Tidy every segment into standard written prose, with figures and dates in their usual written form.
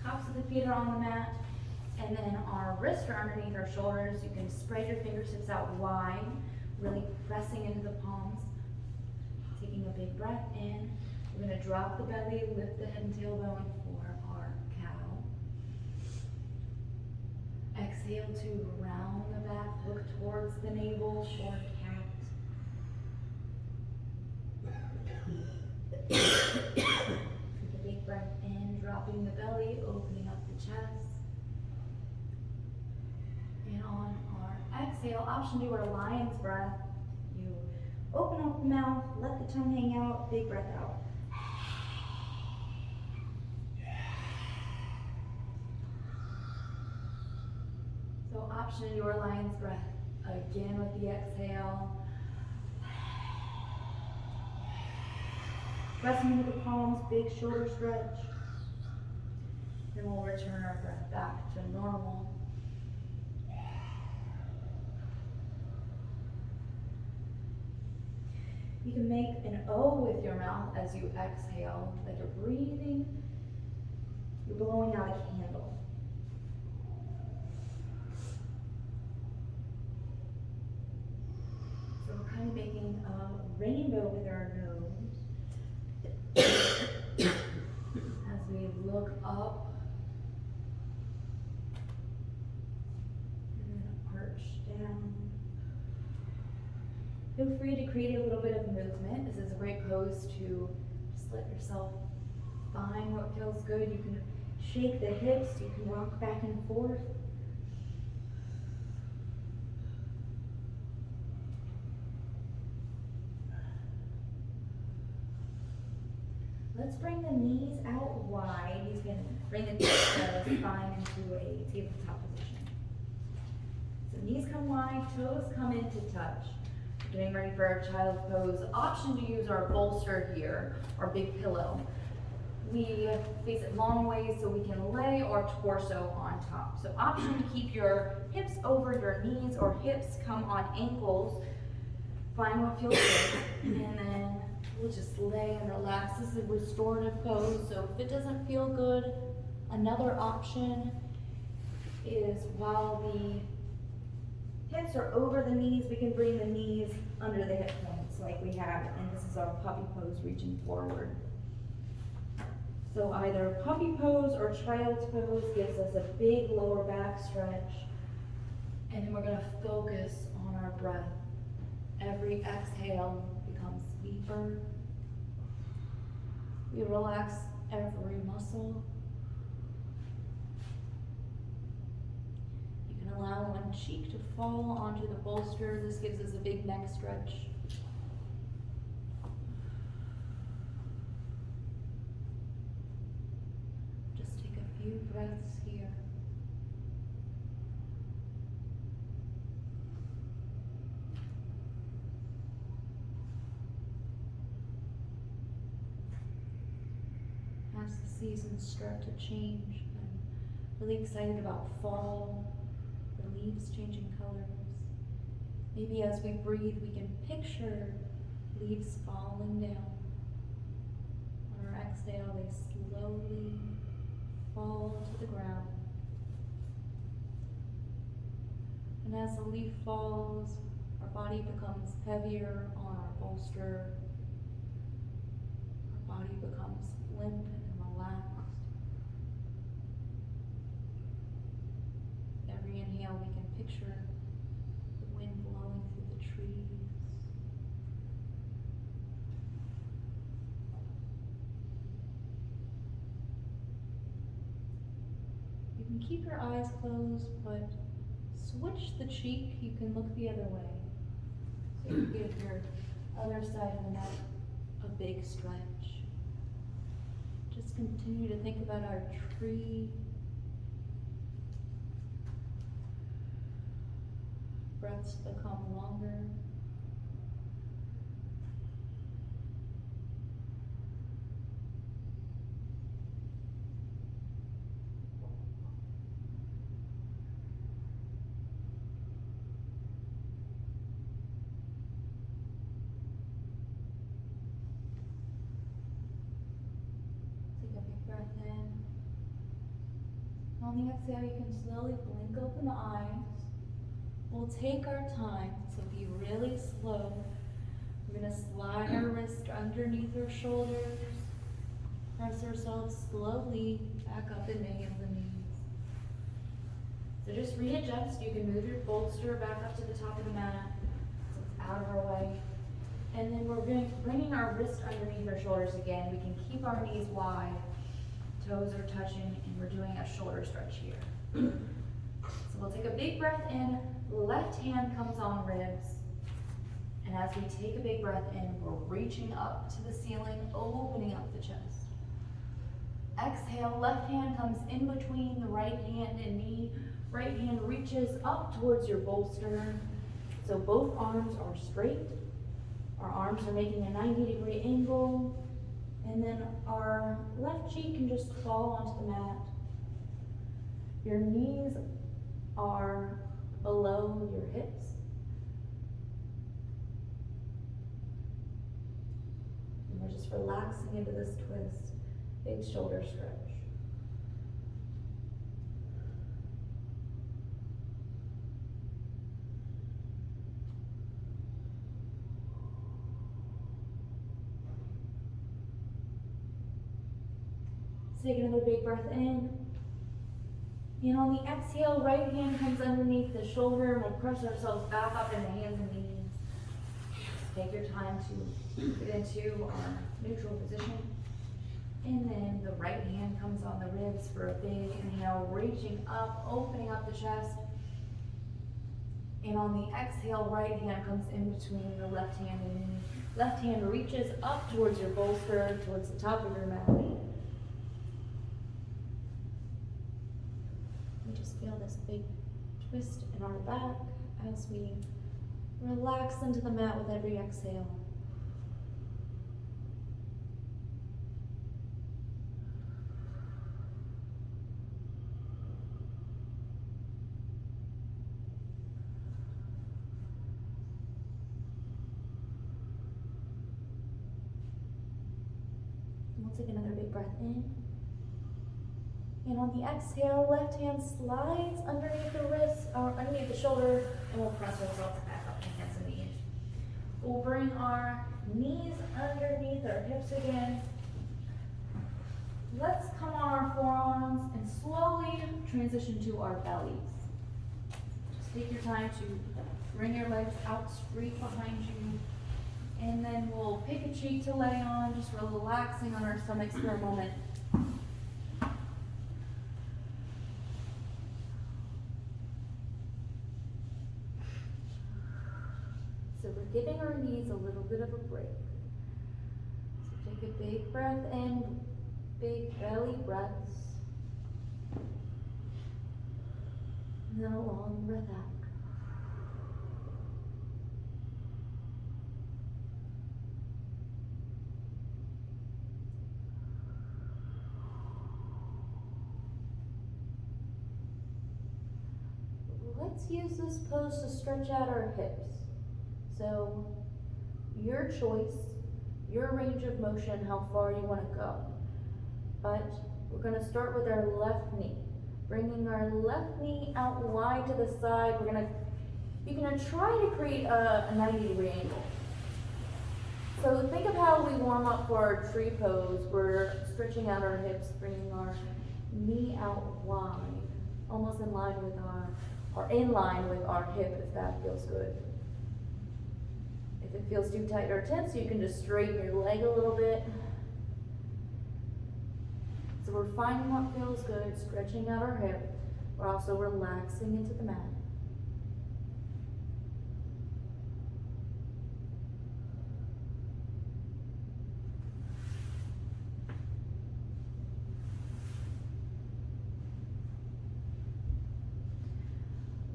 Tops of the feet are on the mat, and then our wrists are underneath our shoulders. You can spread your fingertips out wide, really pressing into the palms. Taking a big breath in. We're going to drop the belly, lift the head and tailbone for our cow. Exhale to round the back, look towards the navel for cat. Take a big breath in, dropping the belly, opening up the chest. And on our exhale, option to do our lion's breath. You open up the mouth, let the tongue hang out, big breath out. So option to do our lion's breath. Again with the exhale. Pressing into the palms, big shoulder stretch. Then we'll return our breath back to normal. You can make an O with your mouth as you exhale, like you're breathing, you're blowing out a candle. So we're kind of making a rainbow with our nose. As we look up and then arch down. Feel free to create a little bit of movement. This is a great pose to just let yourself find what feels good. You can shake the hips, you can rock back and forth. Let's bring the knees out wide. You can bring the spine into a tabletop position. So knees come wide, toes come into touch. Getting ready for our child's pose. Option to use our bolster here, our big pillow. We face it long ways so we can lay our torso on top. So option to keep your hips over your knees or hips come on ankles. Find what feels good. And then we'll just lay and relax. This is a restorative pose, so if it doesn't feel good, another option is while the hips are over the knees, we can bring the knees under the hip points like we have, and this is our puppy pose, reaching forward. So either puppy pose or child's pose gives us a big lower back stretch, and then we're going to focus on our breath. Every exhale becomes deeper. We relax every muscle. You can allow one cheek to fall onto the bolster. This gives us a big neck stretch. Just take a few breaths here. As the seasons start to change, I'm really excited about fall, the leaves changing colors. Maybe as we breathe, we can picture leaves falling down. On our exhale, they slowly fall to the ground. And as the leaf falls, our body becomes heavier on our bolster. Our body becomes limp and relaxed. Every inhale, we can picture the wind blowing through the trees. You can keep your eyes closed, but switch the cheek. You can look the other way. So you give your other side of the neck a big stretch. Just continue to think about our tree. Breaths become longer. Take a big breath in. On the exhale, you can slowly blink open the eyes. We'll take our time, so be really slow. We're gonna slide our wrist underneath our shoulders. Press ourselves slowly back up into hands and knees. So just readjust. You can move your bolster back up to the top of the mat so it's out of our way. And then we're bringing our wrist underneath our shoulders again. We can keep our knees wide. Toes are touching, and we're doing a shoulder stretch here. So we'll take a big breath in. Left hand comes on ribs. And as we take a big breath in, we're reaching up to the ceiling, opening up the chest. Exhale, left hand comes in between the right hand and knee. Right hand reaches up towards your bolster. So both arms are straight. Our arms are making a 90-degree angle. And then our left cheek can just fall onto the mat. Your knees are below your hips. And we're just relaxing into this twist. Big shoulder stretch. Take another big breath in. And on the exhale, right hand comes underneath the shoulder, and we'll press ourselves back up into hands and knees. Take your time to get into our neutral position. And then the right hand comes on the ribs for a big inhale, reaching up, opening up the chest. And on the exhale, right hand comes in between the left hand and knee. Left hand reaches up towards your bolster, towards the top of your mat. We just feel this big twist in our back as we relax into the mat with every exhale. We'll take another big breath in. And on the exhale, left hand slides underneath the wrist, or underneath the shoulder, and we'll press ourselves back up to hands and knees. We'll bring our knees underneath our hips again. Let's come on our forearms and slowly transition to our bellies. Just take your time to bring your legs out straight behind you. And then we'll pick a cheek to lay on, just relaxing on our stomachs for a moment. So we're giving our knees a little bit of a break. So take a big breath in, big belly breaths. And then a long breath out. Let's use this pose to stretch out our hips. So, your choice, your range of motion, how far you want to go. But we're going to start with our left knee. Bringing our left knee out wide to the side. You're going to try to create a 90-degree angle. So think of how we warm up for our tree pose. We're stretching out our hips, bringing our knee out wide, almost in line with our hip, if that feels good. If it feels too tight or tense, you can just straighten your leg a little bit. So we're finding what feels good, stretching out our hip. We're also relaxing into the mat.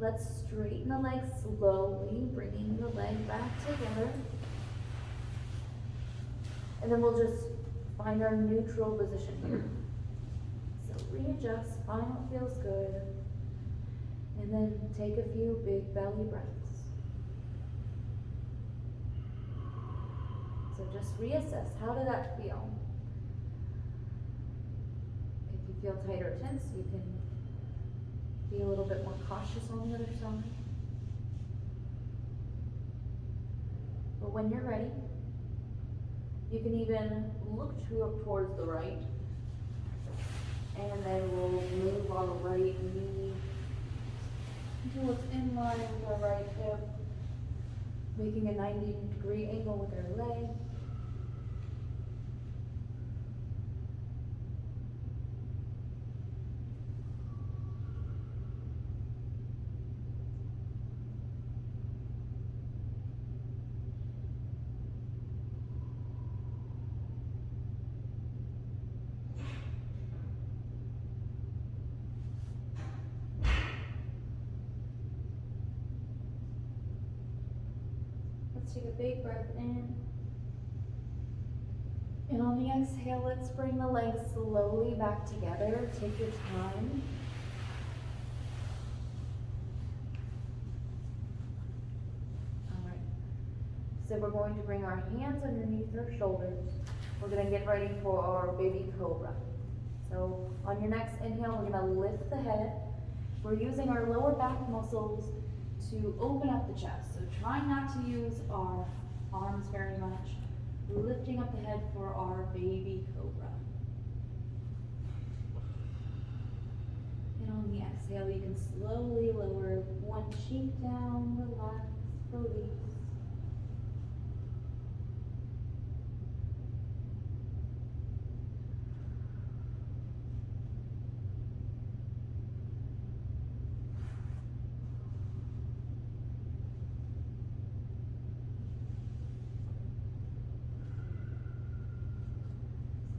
Let's straighten the leg slowly, bringing the leg back together. And then we'll just find our neutral position here. So readjust, find what feels good. And then take a few big belly breaths. So just reassess, how did that feel? If you feel tight or tense, you can Be a little bit more cautious on the other side. But when you're ready, you can even look towards the right. And then we'll move our right knee until it's in line with our right hip, making a 90-degree angle with our leg. Let's take a big breath in. And on the exhale, let's bring the legs slowly back together. Take your time. All right. So we're going to bring our hands underneath our shoulders. We're going to get ready for our baby cobra. So on your next inhale, we're going to lift the head. We're using our lower back muscles to open up the chest. So try not to use our arms very much. Lifting up the head for our baby cobra. And on the exhale, you can slowly lower one cheek down, relax, release.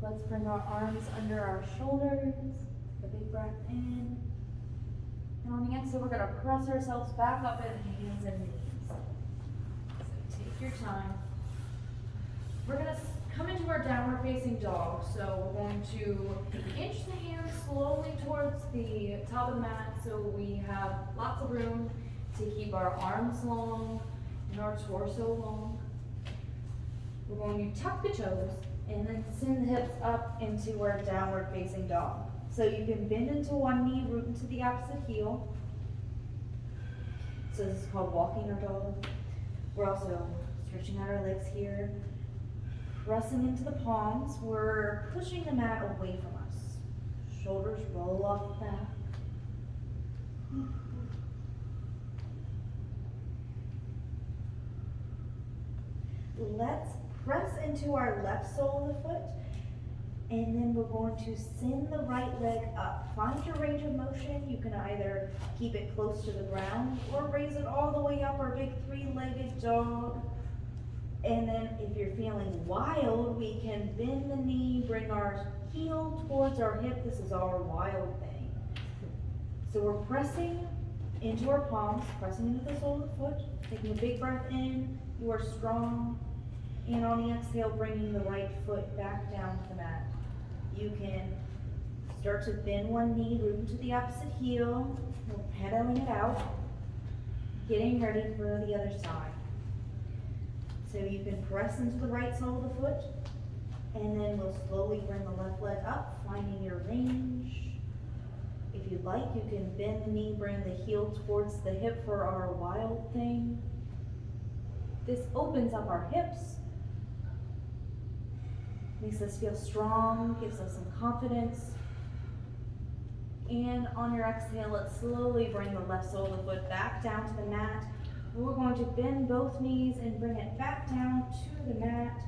Let's bring our arms under our shoulders. Take a big breath in. And on the exhale, we're going to press ourselves back up in hands and knees. So take your time. We're going to come into our downward facing dog. So we're going to inch the hands slowly towards the top of the mat so we have lots of room to keep our arms long and our torso long. We're going to tuck the toes and then send the hips up into our downward facing dog. So you can bend into one knee, root into the opposite heel. So this is called walking our dog. We're also stretching out our legs here, pressing into the palms. We're pushing the mat away from us. Shoulders roll off the back. Let's press into our left sole of the foot, and then we're going to send the right leg up. Find your range of motion. You can either keep it close to the ground or raise it all the way up, our big three-legged dog. And then if you're feeling wild, we can bend the knee, bring our heel towards our hip. This is our wild thing. So we're pressing into our palms, pressing into the sole of the foot, taking a big breath in. You are strong. And on the exhale, bringing the right foot back down to the mat. You can start to bend one knee, root into the opposite heel. We're pedaling it out, getting ready for the other side. So you can press into the right sole of the foot, and then we'll slowly bring the left leg up, finding your range. If you'd like, you can bend the knee, bring the heel towards the hip for our wild thing. This opens up our hips, makes us feel strong, gives us some confidence. And on your exhale, let's slowly bring the left sole of the foot back down to the mat. We're going to bend both knees and bring it back down to the mat.